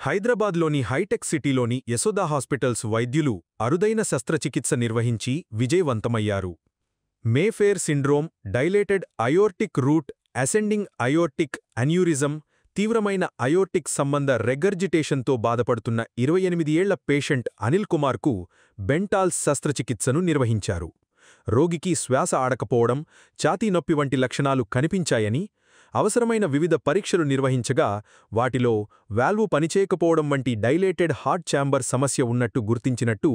హైదరాబాద్లోని హైటెక్ సిటీలోని యశోదా హాస్పిటల్స్ వైద్యులు అరుదైన శస్త్రచికిత్స నిర్వహించి విజయవంతమయ్యారు. మేఫేర్ syndrome, dilated aortic root, ascending aortic aneurysm, తీవ్రమైన అయోర్టిక్ సంబంధ రెగర్జిటేషన్తో బాధపడుతున్న 28 ఏళ్ల పేషెంట్ అనిల్ కుమార్కు బెంటాల్స్ శస్త్రచికిత్సను నిర్వహించారు. రోగికి శ్వాస ఆడకపోవడం, ఛాతీ నొప్పి వంటి లక్షణాలు కనిపించాయని, అవసరమైన వివిధ పరీక్షలు నిర్వహించగా వాటిలో వాల్వు పనిచేయకపోవడం వంటి డైలేటెడ్ హార్ట్ ఛాంబర్ సమస్య ఉన్నట్టు గుర్తించినట్టు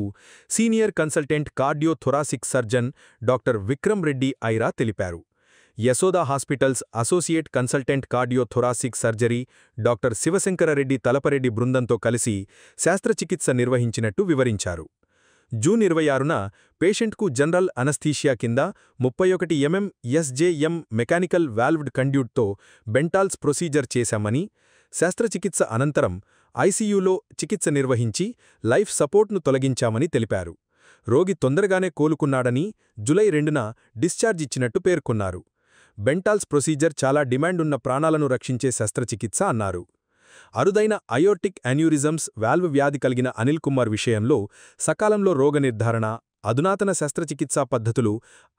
senior consultant cardiothoracic surgeon doctor Vikram Reddy Aira తెలిపారు. Yashoda hospitals associate consultant cardiothoracic surgery doctor Sivasankarareddy Talapareddy బృందంతో కలిసి శస్త్రచికిత్స నిర్వహించినట్టు వివరించారు. జూన్ 26న పేషెంట్కు జనరల్ అనస్థీషియా కింద 31 mm SJM మెకానికల్ వాల్వ్డ్ కండ్యూట్తో బెంటాల్స్ ప్రొసీజర్ చేశామని, శస్త్రచికిత్స అనంతరం ఐసీయూలో చికిత్స నిర్వహించి లైఫ్ సపోర్ట్ను తొలగించామని తెలిపారు. రోగి తొందరగానే కోలుకున్నాడని, జూలై 2న డిశ్చార్జ్ ఇచ్చినట్టు పేర్కొన్నారు. బెంటాల్స్ ప్రొసీజర్ చాలా డిమాండున్న ప్రాణాలను రక్షించే శస్త్రచికిత్స అన్నారు. అరుదైన అయోర్టిక్ అన్యూరిజమ్స్ వాల్వ్ వ్యాధి కలిగిన అనిల్ కుమార్ విషయంలో సకాలంలో రోగ నిర్ధారణ, అధునాతన శస్త్రచికిత్సా పద్ధతులు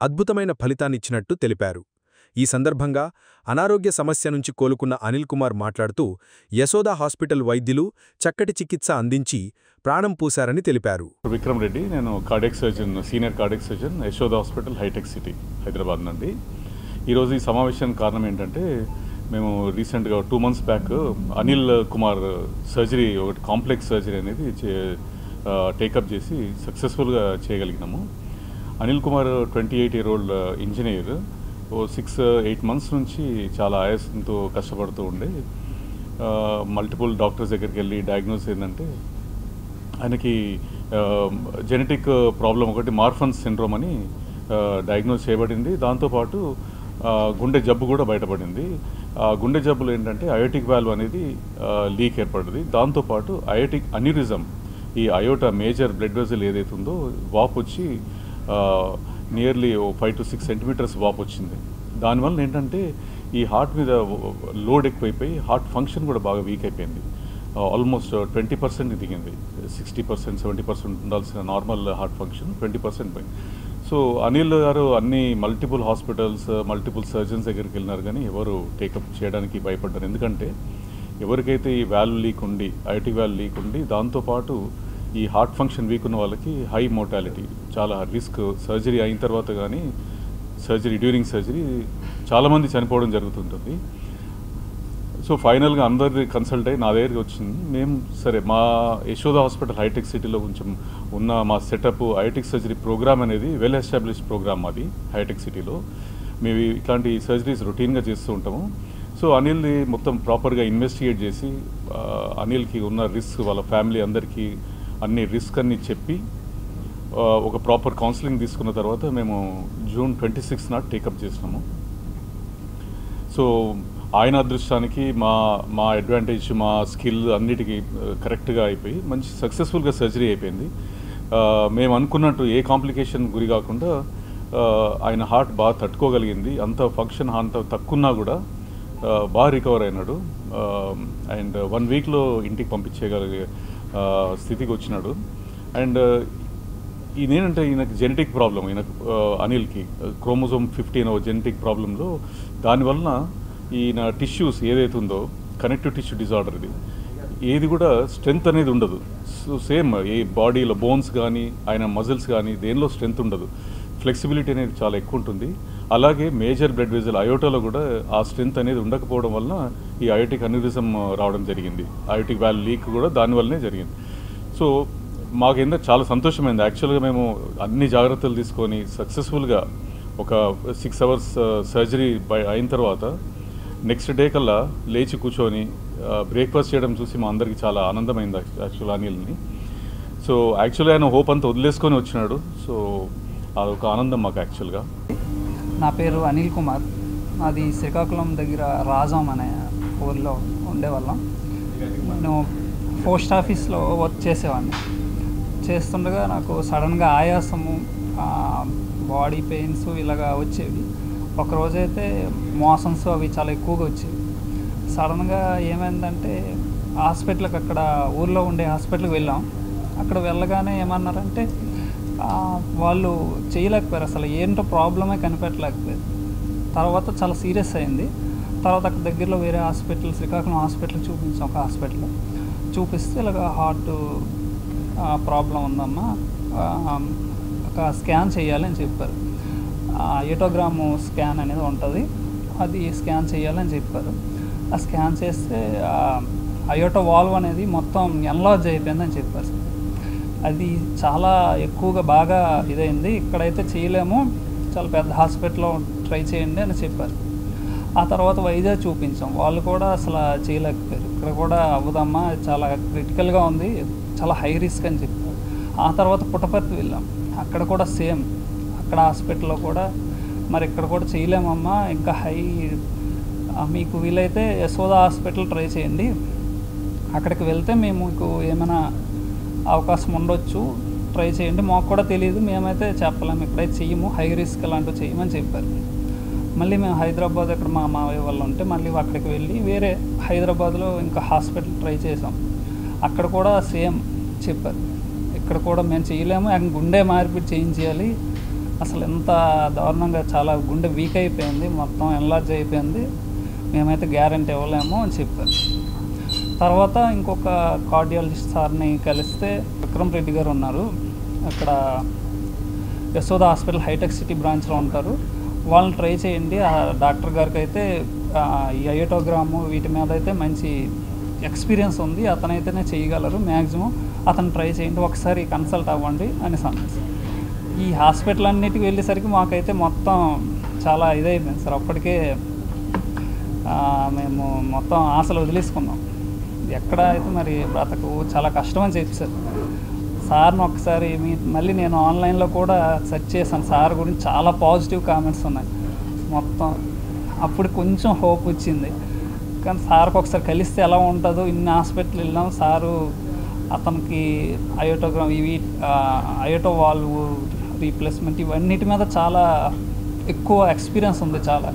అద్భుతమైన ఫలితాన్నిచ్చినట్టు తెలిపారు. ఈ సందర్భంగా అనారోగ్య సమస్య నుంచి కోలుకున్న అనిల్ కుమార్ మాట్లాడుతూ యశోదా హాస్పిటల్ వైద్యులు చక్కటి చికిత్స అందించి ప్రాణం పూశారని తెలిపారు. విక్రమ్ రెడ్డి, నేను cardiac surgeon, senior cardiac surgeon, Yashoda hospital hitech city Hyderabad నుండి. ఈరోజు ఈ సమావేశానికి కారణం ఏంటంటే, మేము రీసెంట్గా 2 months back Anil Kumar surgery, ఒకటి కాంప్లెక్స్ సర్జరీ అనేది టేకప్ చేసి సక్సెస్ఫుల్గా చేయగలిగినాము. Anil Kumar 28-year-old engineer. 6-8 months నుంచి చాలా ఆయాసంతో కష్టపడుతూ ఉండే, మల్టిపుల్ డాక్టర్స్ దగ్గరికి వెళ్ళి డయాగ్నోస్ ఏంటంటే ఆయనకి జెనెటిక్ ప్రాబ్లం ఒకటి మార్ఫన్స్ సిండ్రోమ్ అని డయాగ్నోస్ చేయబడింది. దాంతోపాటు గుండె జబ్బు కూడా బయటపడింది. గుండె జబ్బులు ఏంటంటే అయోటిక్ వాల్వ్ అనేది లీక్ ఏర్పడింది. దాంతోపాటు అయోటిక్ అన్యూరిజం, ఈ అయోటా మేజర్ బ్లడ్ వెజల్ ఏదైతే ఉందో వాపు వచ్చి నియర్లీ 5 to 6 centimeters వాపు వచ్చింది. దానివల్ల ఏంటంటే ఈ హార్ట్ మీద లోడ్ ఎక్కువైపోయి హార్ట్ ఫంక్షన్ కూడా బాగా వీక్ అయిపోయింది. ఆల్మోస్ట్ 20% దిగింది. 60%, 70% ఉండాల్సిన నార్మల్ హార్ట్ ఫంక్షన్ 20% పోయింది. సో అనిల్ గారు అన్ని మల్టిపుల్ హాస్పిటల్స్, మల్టిపుల్ సర్జన్స్ దగ్గరికి వెళ్ళినారు, కానీ ఎవరు టేకప్ చేయడానికి భయపడ్డారు. ఎందుకంటే ఎవరికైతే ఈ వాల్వ్ లీక్ ఉండి, అయోటిక్ వాల్వ్ లీక్ ఉండి, దాంతోపాటు ఈ హార్ట్ ఫంక్షన్ వీక్ ఉన్న వాళ్ళకి హై మోర్టాలిటీ, చాలా రిస్క్. సర్జరీ అయిన తర్వాత కానీ డ్యూరింగ్ సర్జరీ చాలామంది చనిపోవడం జరుగుతుంటుంది. సో ఫైనల్గా అందరి కన్సల్ట్ అయ్యి నా దగ్గరికి వచ్చింది. మేము సరే మా యశోదా హాస్పిటల్ హైటెక్ సిటీలో కొంచెం ఉన్న మా సెటప్ అయోటిక్ సర్జరీ ప్రోగ్రామ్ అనేది వెల్ ఎస్టాబ్లిష్డ్ ప్రోగ్రామ్ అది హైటెక్ సిటీలో. మేము ఇట్లాంటి సర్జరీస్ రొటీన్గా చేస్తూ ఉంటాము. సో అనిల్ని మొత్తం ప్రాపర్గా ఇన్వెస్టిగేట్ చేసి అనిల్కి ఉన్న రిస్క్, వాళ్ళ ఫ్యామిలీ అందరికీ అన్ని రిస్క్ అన్ని చెప్పి ఒక ప్రాపర్ కౌన్సిలింగ్ తీసుకున్న తర్వాత మేము June 26 నాడు టేకప్ చేసినాము. సో ఆయన అదృష్టానికి మా అడ్వాంటేజ్, మా స్కిల్ అన్నిటికీ కరెక్ట్గా అయిపోయి మంచి సక్సెస్ఫుల్గా సర్జరీ అయిపోయింది. మేము అనుకున్నట్టు ఏ కాంప్లికేషన్ గురి కాకుండా ఆయన హార్ట్ బాగా తట్టుకోగలిగింది. అంత ఫంక్షన్ అంత తక్కువన్నా కూడా బాగా రికవర్ అయినాడు. అండ్ 1 weekలో ఇంటికి పంపించేయగలిగే స్థితికి వచ్చినాడు. అండ్ ఈయనేంటంటే ఈయనకు జెనెటిక్ ప్రాబ్లం, ఈయనకు అనిల్కి క్రోమోజోమ్ 15 జెనెటిక్ ప్రాబ్లంలో, దానివలన ఈయన టిష్యూస్ ఏదైతే ఉందో కనెక్టివ్ టిష్యూ డిజార్డర్, ఇది ఏది కూడా స్ట్రెంగ్త్ అనేది ఉండదు. సో సేమ్ ఈ బాడీలో బోన్స్ కానీ ఆయన మజిల్స్ కానీ దేనిలో స్ట్రెంగ్త్ ఉండదు. ఫ్లెక్సిబిలిటీ అనేది చాలా ఎక్కువ ఉంటుంది. అలాగే మేజర్ బ్లడ్ వెజల్ అయోటాలో కూడా ఆ స్ట్రెంగ్త్ అనేది ఉండకపోవడం వలన ఈ అయోటిక్ అన్యూరిజం రావడం జరిగింది. అయోటిక్ వాల్వ్ లీక్ కూడా దానివల్లనే జరిగింది. సో మాకేందో చాలా సంతోషమైంది. యాక్చువల్గా మేము అన్ని జాగ్రత్తలు తీసుకొని సక్సెస్ఫుల్గా ఒక 6 hours సర్జరీ అయిన తర్వాత నెక్స్ట్ డే కల్లా లేచి కూర్చొని బ్రేక్ఫాస్ట్ చేయడం చూసి మా అందరికీ చాలా ఆనందమైంది యాక్చువల్ అనిల్ని. సో యాక్చువల్గా ఆయన హోప్ అంతా వదిలేసుకొని వచ్చినాడు. సో అదొక ఆనందం మాకు యాక్చువల్గా. నా పేరు అనిల్ కుమార్. అది శ్రీకాకుళం దగ్గర రాజం అనే ఊర్లో ఉండేవాళ్ళం. నేను పోస్ట్ ఆఫీస్లో వర్క్ చేసేవాడిని. చేస్తుండగా నాకు సడన్గా ఆయాసము, బాడీ పెయిన్స్ ఇలాగా వచ్చేవి. ఒకరోజైతే మోషన్స్ అవి చాలా ఎక్కువగా వచ్చేవి. సడన్గా ఏమైందంటే హాస్పిటల్కి అక్కడ ఊర్లో ఉండే హాస్పిటల్కి వెళ్ళాం. అక్కడ వెళ్ళగానే ఏమన్నారంటే వాళ్ళు చేయలేకపోయారు, అసలు ఏంటో ప్రాబ్లమే కనిపెట్టలేకపోయారు. తర్వాత చాలా సీరియస్ అయింది. తర్వాత అక్కడ దగ్గరలో వేరే హాస్పిటల్, శ్రీకాకుళం హాస్పిటల్ చూపించాం. ఒక హాస్పిటల్లో చూపిస్తే ఇలాగ హార్ట్ ప్రాబ్లం ఉందమ్మా, ఒక స్కాన్ చేయాలని చెప్పారు. ఎటోగ్రాము స్కాన్ అనేది ఉంటుంది, అది స్కాన్ చేయాలని చెప్పారు. ఆ స్కాన్ చేస్తే అయోటో వాల్వ్ అనేది మొత్తం ఎన్లార్జ్ అయిపోయిందని చెప్పారు. అది చాలా ఎక్కువగా బాగా ఇదైంది, ఇక్కడైతే చేయలేము, చాలా పెద్ద హాస్పిటల్లో ట్రై చేయండి అని చెప్పారు. ఆ తర్వాత వైజాగ్ చూపించాం, వాళ్ళు కూడా అసలు చేయలేకపోయారు. ఇక్కడ కూడా అవ్వదమ్మా, చాలా క్రిటికల్గా ఉంది, చాలా హై రిస్క్ అని చెప్పారు. ఆ తర్వాత పుట్టపర్తి వెళ్ళాం, అక్కడ కూడా సేమ్, అక్కడ హాస్పిటల్లో కూడా మరి ఇక్కడ కూడా చేయలేమమ్మా, ఇంకా మీకు వీలైతే యశోద హాస్పిటల్ ట్రై చేయండి, అక్కడికి వెళ్తే మేము మీకు ఏమైనా అవకాశం ఉండొచ్చు, ట్రై చేయండి, మాకు కూడా తెలియదు, మేమైతే చెప్పలేము, ఇక్కడైతే చెయ్యము, హై రిస్క్ అలాంటివి చేయమని చెప్పారు. మళ్ళీ మేము హైదరాబాద్ అక్కడ మా మావయ్య వాళ్ళు ఉంటే మళ్ళీ అక్కడికి వెళ్ళి వేరే హైదరాబాద్లో ఇంకా హాస్పిటల్ ట్రై చేసాం. అక్కడ కూడా సేమ్ చెప్పారు, ఇక్కడ కూడా మేము చేయలేము, గుండె మార్పిడి చేయించేయాలి, అసలు ఎంత దారుణంగా, చాలా గుండె వీక్ అయిపోయింది, మొత్తం ఎన్లార్జ్ అయిపోయింది, మేమైతే గ్యారెంటీ ఇవ్వలేము అని చెప్పారు. తర్వాత ఇంకొక కార్డియాలజిస్ట్ సార్ని కలిస్తే విక్రమ్ రెడ్డి గారు ఉన్నారు, అక్కడ యశోద హాస్పిటల్ హైటెక్ సిటీ బ్రాంచ్లో ఉంటారు, వాళ్ళని ట్రై చేయండి. ఆ డాక్టర్ గారికి అయితే ఈ అయోటోగ్రాము వీటి మీద అయితే మంచి ఎక్స్పీరియన్స్ ఉంది, అతనైతేనే చేయగలరు, మ్యాక్సిమం అతను ట్రై చేయండి, ఒకసారి కన్సల్ట్ అవ్వండి అని సమస్య. ఈ హాస్పిటల్ అన్నిటికి వెళ్ళేసరికి మాకైతే మొత్తం చాలా ఇదైపోయింది సార్. అప్పటికే మేము మొత్తం ఆశలు వదిలేసుకున్నాం, ఎక్కడ అయితే మరి బ్రతకు, చాలా కష్టం అని చెప్పారు. సార్ని ఒకసారి మళ్ళీ నేను ఆన్లైన్లో కూడా సెర్చ్ చేశాను, సార్ గురించి చాలా పాజిటివ్ కామెంట్స్ ఉన్నాయి మొత్తం. అప్పుడు కొంచెం హోప్ వచ్చింది, కానీ సార్కి ఒకసారి కలిస్తే ఎలా ఉంటుందో, ఇన్ని హాస్పిటల్ వెళ్ళాం, సారు అతనికి అయోటోగ్రామ్ అయోటో వాల్వ్ రీప్లేస్మెంట్ ఇవన్నిటి మీద చాలా ఎక్కువ ఎక్స్పీరియన్స్ ఉంది, చాలా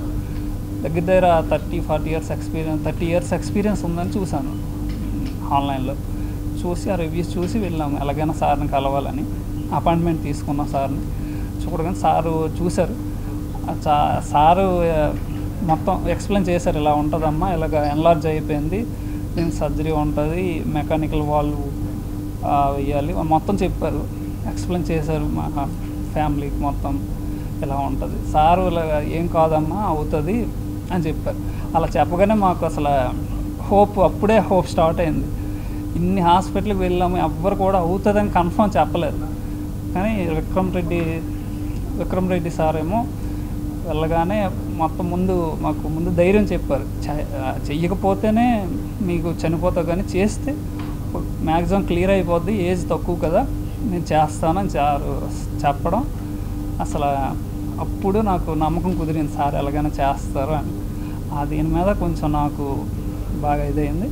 దగ్గర 30-40 ఇయర్స్ ఎక్స్పీరియన్స్, 30 ఇయర్స్ ఎక్స్పీరియన్స్ ఉందని చూశాను ఆన్లైన్లో. చూసి ఆ రివ్యూస్ చూసి వెళ్ళాము, ఎలాగైనా సార్ని కలవాలని అపాయింట్మెంట్ తీసుకున్నాం. సార్ని చూడగానే సారు చూశారు, సారు మొత్తం ఎక్స్ప్లెయిన్ చేశారు, ఇలా ఉంటుందమ్మా, ఇలాగ ఎన్లార్జ్ అయిపోయింది, దీనికి సర్జరీ ఉంటుంది, మెకానికల్ వాల్వ్ వేయాలి, మొత్తం చెప్పారు, ఎక్స్ప్లెయిన్ చేశారు మా ఫ్యామిలీకి మొత్తం ఇలా ఉంటుంది. సారు ఇలా ఏం కాదమ్మా అవుతుంది అని చెప్పారు. అలా చెప్పగానే మాకు అసలు అప్పుడే హోప్ స్టార్ట్ అయింది. ఇన్ని హాస్పిటల్కి వెళ్ళాము, ఎవ్వరు కూడా అవుతుందని కన్ఫర్మ్ చెప్పలేదు. కానీ విక్రమ్ రెడ్డి సార్ ఏమో వెళ్ళగానే మొత్తం మాకు ముందు ధైర్యం చెప్పారు, చెయ్యకపోతేనే మీకు చనిపోతావు, కానీ చేస్తే మ్యాక్సిమం క్లియర్ అయిపోద్ది, ఏజ్ తక్కువ కదా, నేను చేస్తానని చెప్పడం అసలు అప్పుడు నాకు నమ్మకం కుదిరింది, సార్ ఎలాగైనా చేస్తారు అని. దీని మీద కొంచెం నాకు బాగా ఇదైంది.